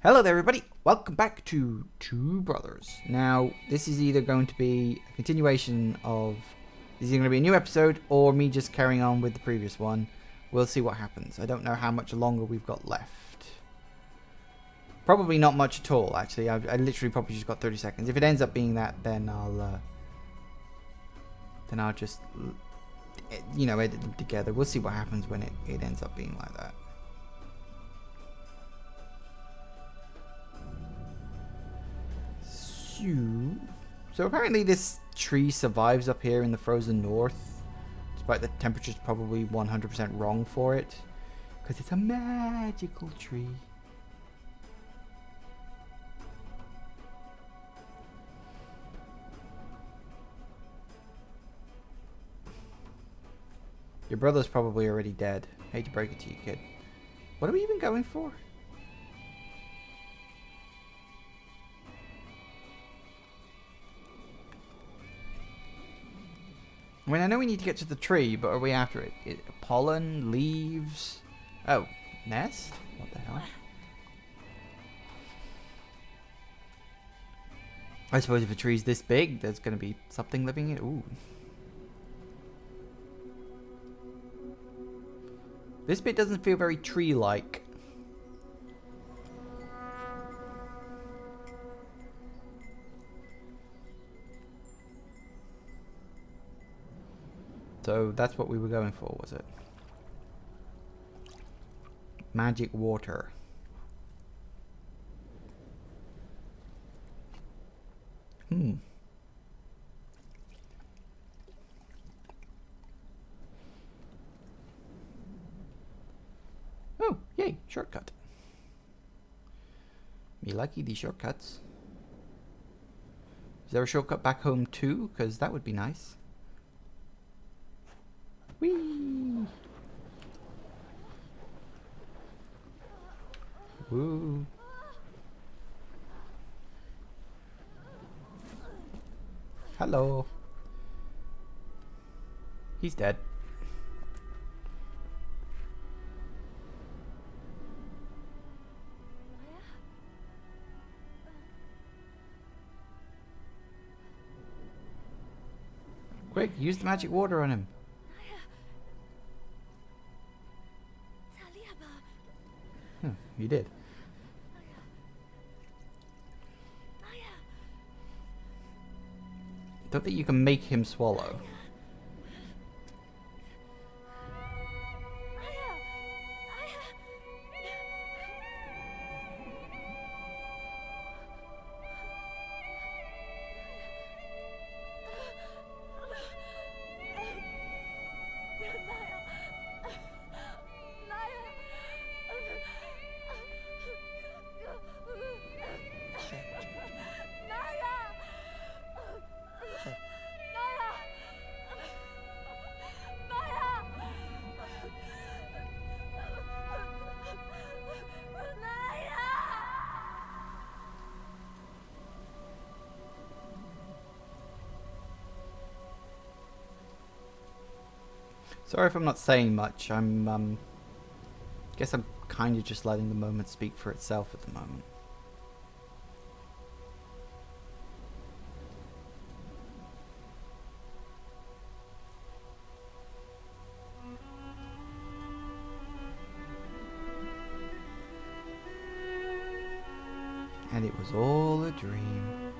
Hello there everybody, welcome back to Two Brothers. Now, this is either going to be a continuation of, this is going to be a new episode, or me just carrying on with the previous one. We'll see what happens. I don't know how much longer we've got left. Probably not much at all, actually. I literally probably just got 30 seconds. If it ends up being that, then I'll just, you know, edit them together. We'll see what happens when it ends up being like that. So apparently this tree survives up here in the frozen north, despite the temperature's probably 100% wrong for it, because it's a magical tree. Your brother's probably already dead. Hate to break it to you, kid. What are we even going for? I mean, I know we need to get to the tree, but are we after it? Pollen? Leaves? Oh, nest? What the hell? I suppose if a tree's this big, there's going to be something living in it. Ooh. This bit doesn't feel very tree-like. So that's what we were going for, was it? Magic water. Oh, yay, shortcut. Me likey these shortcuts. Is there a shortcut back home too? Because that would be nice. Whee! Woo! Hello. He's dead. Quick, use the magic water on him. You did. Don't think you can make him swallow. Sorry if I'm not saying much. Guess I'm kind of just letting the moment speak for itself at the moment. And it was all a dream.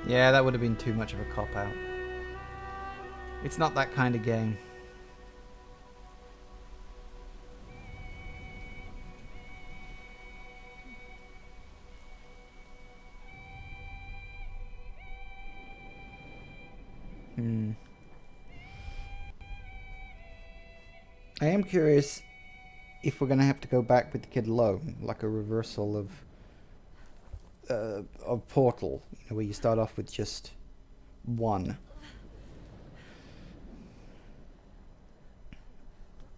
Yeah, that would have been too much of a cop-out. It's not that kind of game. I am curious if we're going to have to go back with the kid alone, like a reversal of Portal, you know, where you start off with just one.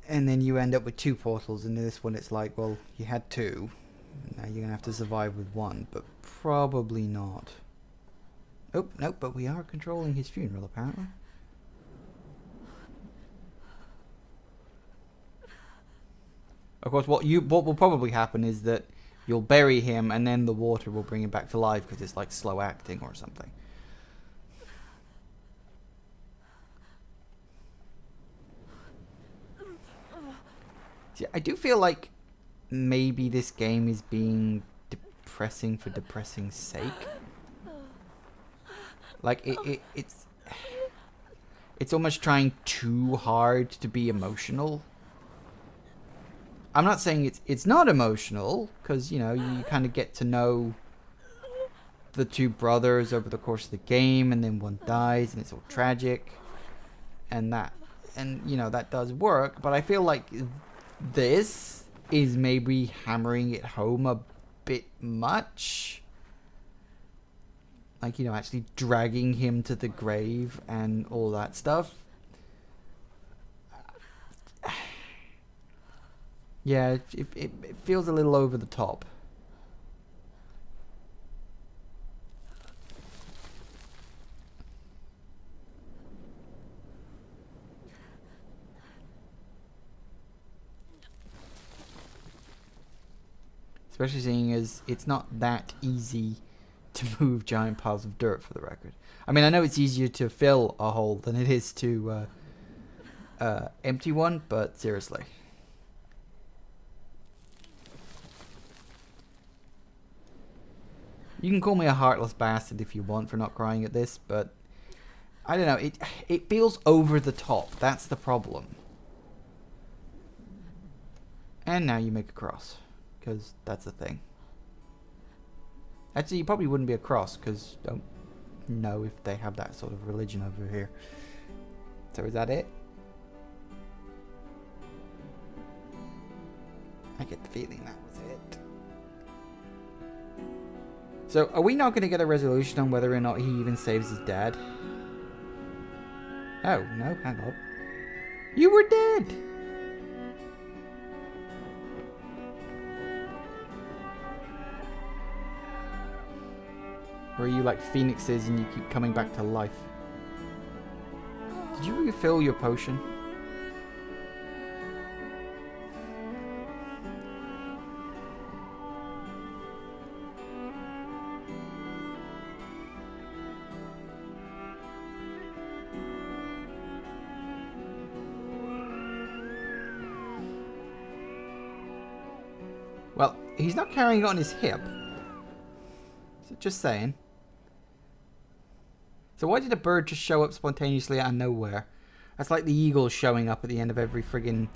And then you end up with 2 portals. And in this one, it's like, well, you had 2. Now you're gonna have to survive with 1, but probably not. Oh, no, but we are controlling his funeral, apparently. Of course, what will probably happen is that you'll bury him, and then the water will bring him back to life because it's like slow acting or something. See, I do feel like maybe this game is being depressing for depressing's sake. Like it's almost trying too hard to be emotional. I'm not saying it's not emotional, because, you know, you kind of get to know the 2 brothers over the course of the game, and then one dies, and it's all tragic, and you know, that does work. But I feel like this is maybe hammering it home a bit much. Like, you know, actually dragging him to the grave and all that stuff. Yeah, it feels a little over the top. Especially seeing as it's not that easy to move giant piles of dirt, for the record. I mean, I know it's easier to fill a hole than it is to empty one, but seriously. You can call me a heartless bastard if you want for not crying at this, but I don't know, it feels over the top. That's the problem. And now you make a cross, because that's the thing. Actually, you probably wouldn't be a cross, because don't know if they have that sort of religion over here. So is that it? I get the feeling that was it. So, are we not going to get a resolution on whether or not he even saves his dad? Oh, no, hang on. You were dead! Or are you like phoenixes and you keep coming back to life? Did you refill your potion? Well, he's not carrying it on his hip. Just saying. So why did a bird just show up spontaneously out of nowhere? That's like the eagles showing up at the end of every friggin'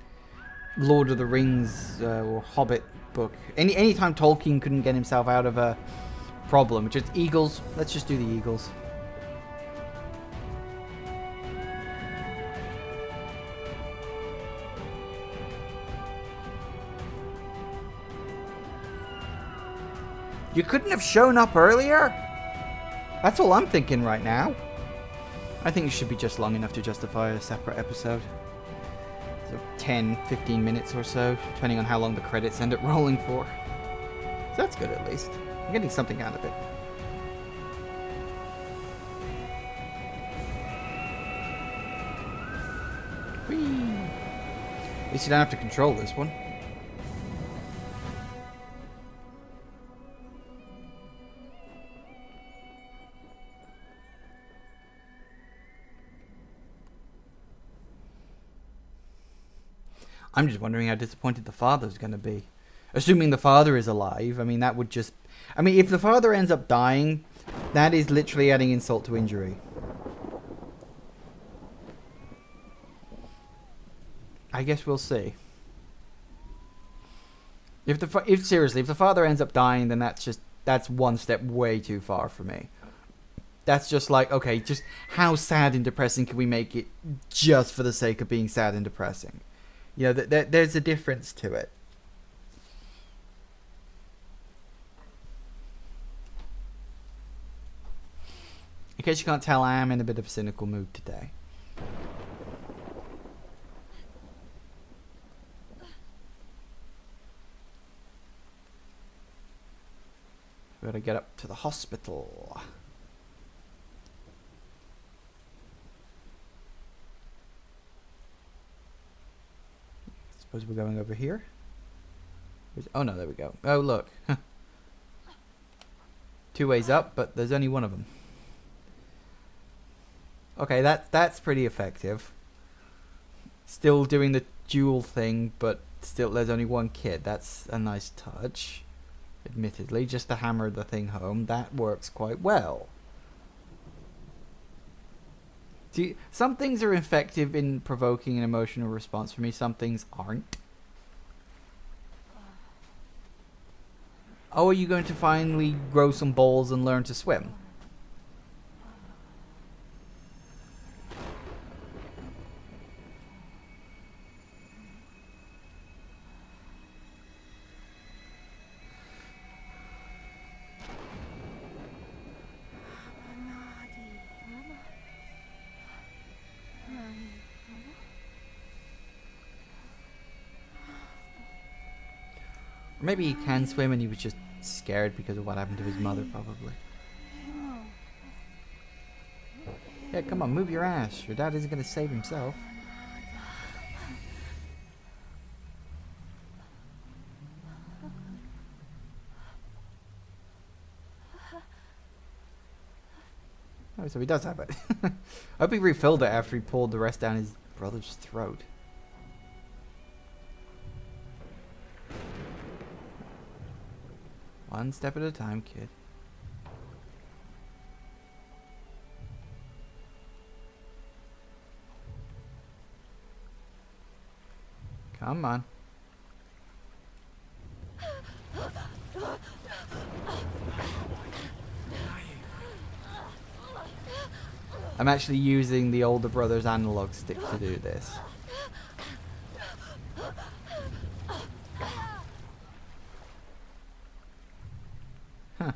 Lord of the Rings or Hobbit book. Anytime Tolkien couldn't get himself out of a problem, just eagles. Let's just do the eagles. You couldn't have shown up earlier? That's all I'm thinking right now. I think it should be just long enough to justify a separate episode. So 10, 15 minutes or so, depending on how long the credits end up rolling for. So that's good at least. I'm getting something out of it. Whee! At least you don't have to control this one. I'm just wondering how disappointed the father's going to be. Assuming the father is alive, I mean, that would just... I mean, if the father ends up dying, that is literally adding insult to injury. I guess we'll see. If the father ends up dying, then that's one step way too far for me. That's just like, okay, just how sad and depressing can we make it just for the sake of being sad and depressing? You know, there's a difference to it. In case you can't tell, I am in a bit of a cynical mood today. We gotta get up to the hospital. Suppose we're going over here. Oh no, there we go. Oh look. Two ways up, but there's only one of them. Okay, that's pretty effective. Still doing the dual thing, but still there's only one kid. That's a nice touch. Admittedly, just to hammer the thing home, that works quite well. See, some things are effective in provoking an emotional response for me, some things aren't. Oh, are you going to finally grow some balls and learn to swim? Maybe he can swim and he was just scared because of what happened to his mother, probably. Yeah, come on, move your ass. Your dad isn't going to save himself. Oh, so he does have it. I hope he refilled it after he pulled the rest down his brother's throat. One step at a time, kid. Come on. I'm actually using the older brother's analog stick to do this. Huh.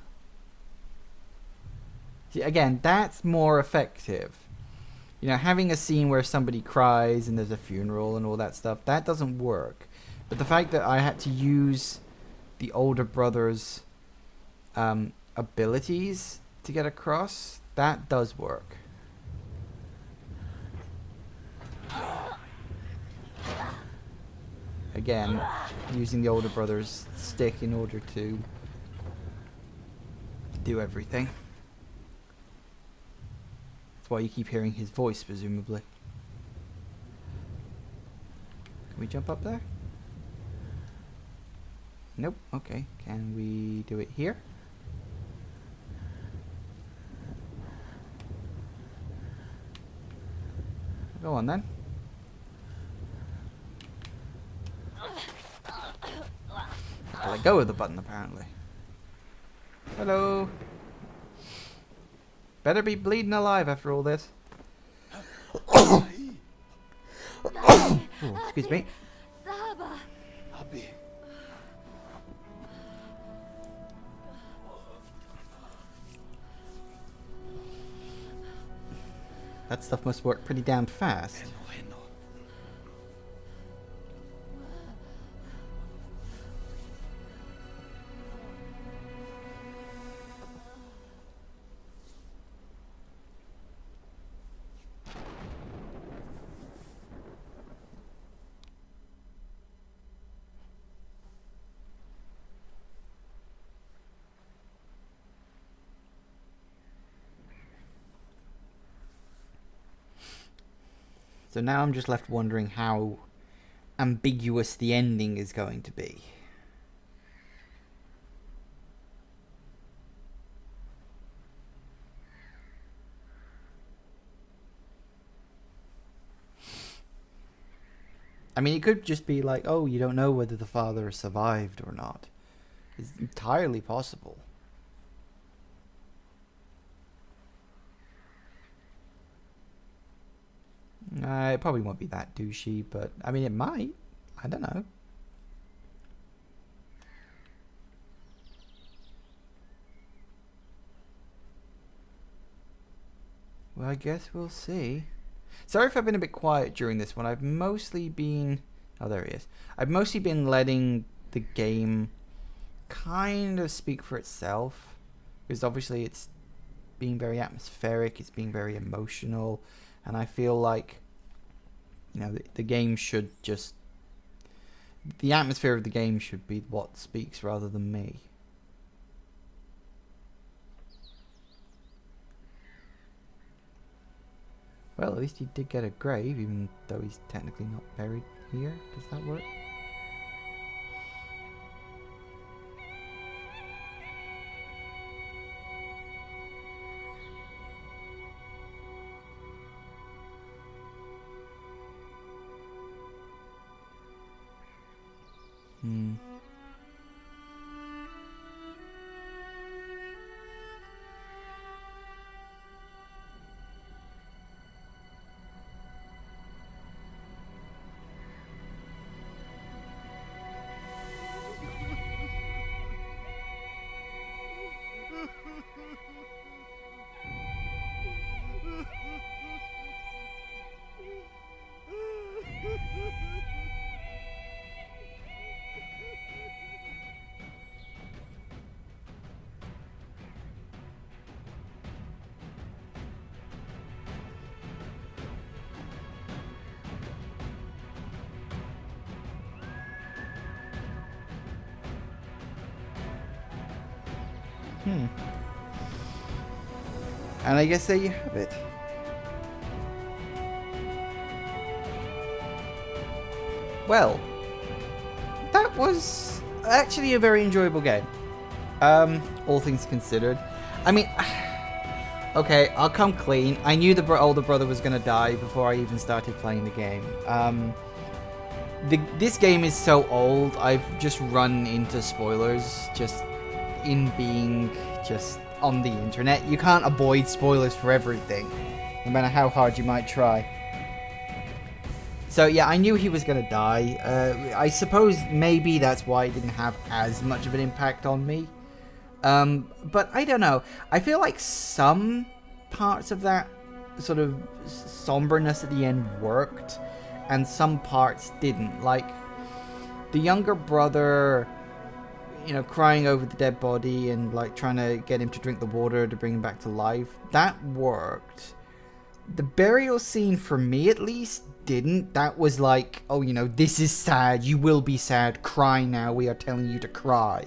See, again, that's more effective. You know, having a scene where somebody cries and there's a funeral and all that stuff, that doesn't work. But the fact that I had to use the older brother's abilities to get across, that does work. Again, using the older brother's stick in order to do everything. That's why you keep hearing his voice, presumably. Can we jump up there? Nope. Okay. Can we do it here? Go on then. I let go of the button apparently. Hello. Better be bleeding alive after all this. Oh, excuse me. That stuff must work pretty damn fast. So now I'm just left wondering how ambiguous the ending is going to be. I mean, it could just be like, oh, you don't know whether the father survived or not. It's entirely possible. It probably won't be that douchey, but I mean, it might. I don't know. Well, I guess we'll see. Sorry if I've been a bit quiet during this one. I've mostly been... Oh, there he is. I've mostly been letting the game kind of speak for itself. because obviously it's being very atmospheric, it's being very emotional, and I feel like, you know, the game should just, the atmosphere of the game should be what speaks rather than me. Well, at least he did get a grave, even though he's technically not buried here. Does that work? Hmm. And I guess there you have it. Well, that was actually a very enjoyable game. All things considered. I mean, okay, I'll come clean. I knew the older brother was gonna die before I even started playing the game. This game is so old, I've just run into spoilers just in being just on the internet. You can't avoid spoilers for everything, no matter how hard you might try. So yeah, I knew he was gonna die. I suppose maybe that's why it didn't have as much of an impact on me. But I don't know. I feel like some parts of that sort of somberness at the end worked, and some parts didn't. Like, the younger brother, you know, crying over the dead body and, like, trying to get him to drink the water to bring him back to life. That worked. The burial scene, for me at least, didn't. That was like, oh, you know, this is sad. You will be sad. Cry now. We are telling you to cry.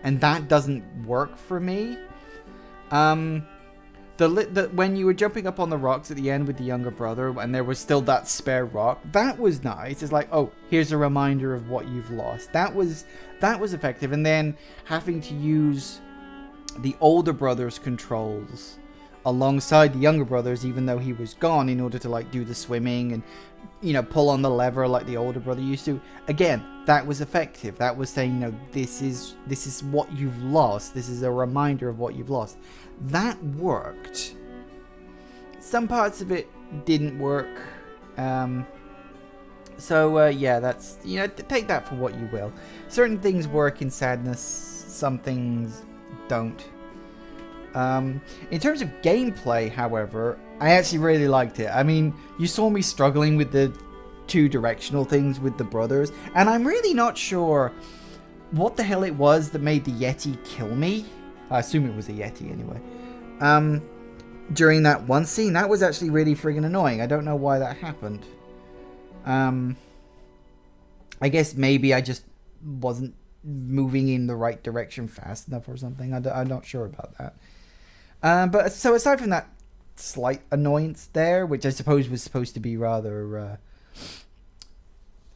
And that doesn't work for me. When you were jumping up on the rocks at the end with the younger brother, and there was still that spare rock, that was nice. It's like, oh, here's a reminder of what you've lost. That was effective. And then having to use the older brother's controls alongside the younger brother's, even though he was gone, in order to, like, do the swimming and, you know, pull on the lever like the older brother used to. Again, that was effective. That was saying, you know, this is what you've lost. This is a reminder of what you've lost. That worked. Some parts of it didn't work. Yeah, that's, you know, take that for what you will. Certain things work in sadness, some things don't. In terms of gameplay, however, I actually really liked it. I mean, you saw me struggling with the two directional things with the brothers, and I'm really not sure what the hell it was that made the Yeti kill me. I assume it was a Yeti anyway. During that one scene, that was actually really friggin' annoying. I don't know why that happened. I guess maybe I just wasn't moving in the right direction fast enough or something. I'm not sure about that. But so aside from that slight annoyance there, which I suppose was supposed to be rather,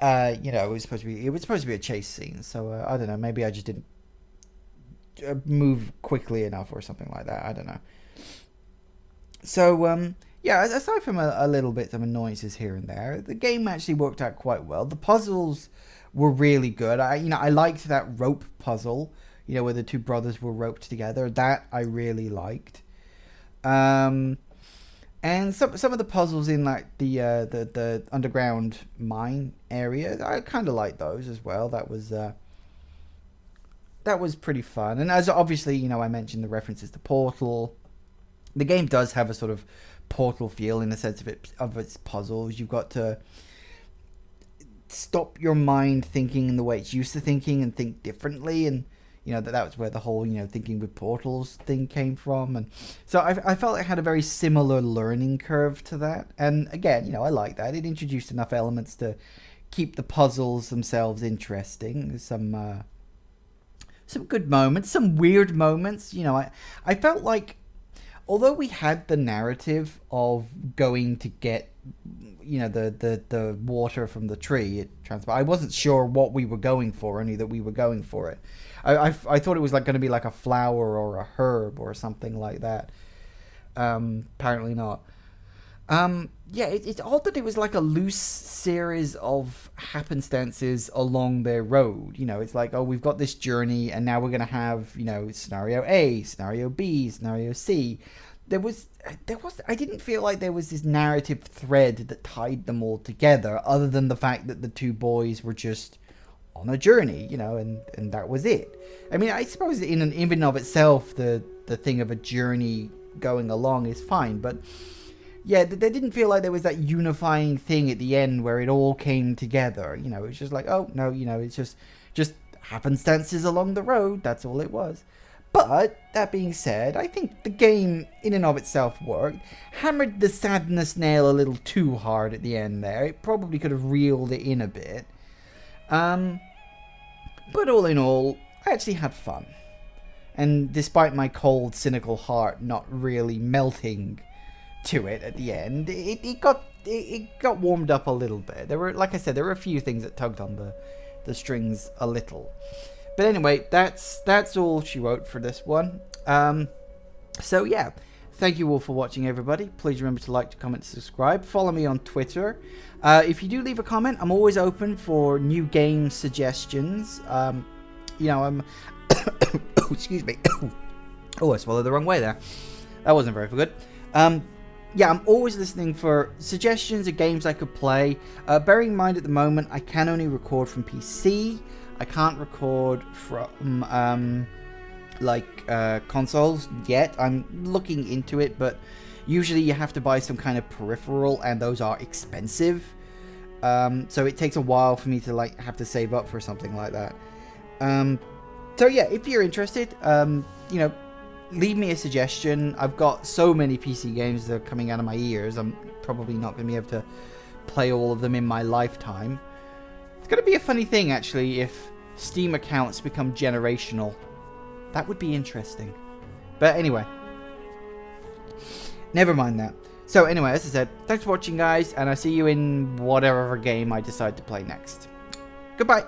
you know, it was supposed to be a chase scene. So I don't know. Maybe I just didn't move quickly enough or something like that. I don't know. So yeah, aside from a little bit of annoyances here and there, the game actually worked out quite well. The puzzles were really good. I liked that rope puzzle, you know, where the two brothers were roped together. That I really liked. And some of the puzzles in, like, the underground mine area, I kind of liked those as well. That was pretty fun. And as obviously, you know, I mentioned the references to Portal. The game does have a sort of Portal feel in the sense of its puzzles. You've got to stop your mind thinking in the way it's used to thinking and think differently, and, You know, that was where the whole, thinking with portals thing came from. And so I felt it had a very similar learning curve to that. And again, I like that. It introduced enough elements to keep the puzzles themselves interesting. Some good moments, some weird moments. I felt like, although we had the narrative of going to get, the water from the tree, I wasn't sure what we were going for, only that we were going for it. I thought it was like going to be like a flower or a herb or something like that. Apparently not. It's odd that it was like a loose series of happenstances along their road. It's like, oh, we've got this journey, and now we're going to have, scenario A, scenario B, scenario C. I didn't feel like there was this narrative thread that tied them all together, other than the fact that the two boys were just on a journey, and that was it. I mean, I suppose in and of itself, the thing of a journey going along is fine, but yeah, there didn't feel like there was that unifying thing at the end where it all came together. It was just like, oh no, it's just happenstances along the road. That's all it was. But that being said, I think the game in and of itself worked. Hammered the sadness nail a little too hard at the end there. It probably could have reeled it in a bit. But all in all, I actually had fun. And despite my cold, cynical heart not really melting to it at the end, it got warmed up a little bit. There were, like I said, there were a few things that tugged on the strings a little. But anyway, that's all she wrote for this one. So yeah, thank you all for watching, everybody. Please remember to like, comment, subscribe. Follow me on Twitter. If you do leave a comment, I'm always open for new game suggestions. I'm excuse me. Oh, I swallowed the wrong way there. That wasn't very good. Yeah, I'm always listening for suggestions of games I could play. Bearing in mind at the moment, I can only record from PC. I can't record from consoles yet. I'm looking into it, but usually you have to buy some kind of peripheral, and those are expensive. So it takes a while for me to have to save up for something like that. So yeah, if you're interested, leave me a suggestion. I've got so many PC games that are coming out of my ears. I'm probably not going to be able to play all of them in my lifetime. It's going to be a funny thing, actually, if Steam accounts become generational. That would be interesting. But anyway, never mind that. So anyway, as I said, thanks for watching, guys, and I'll see you in whatever game I decide to play next. Goodbye.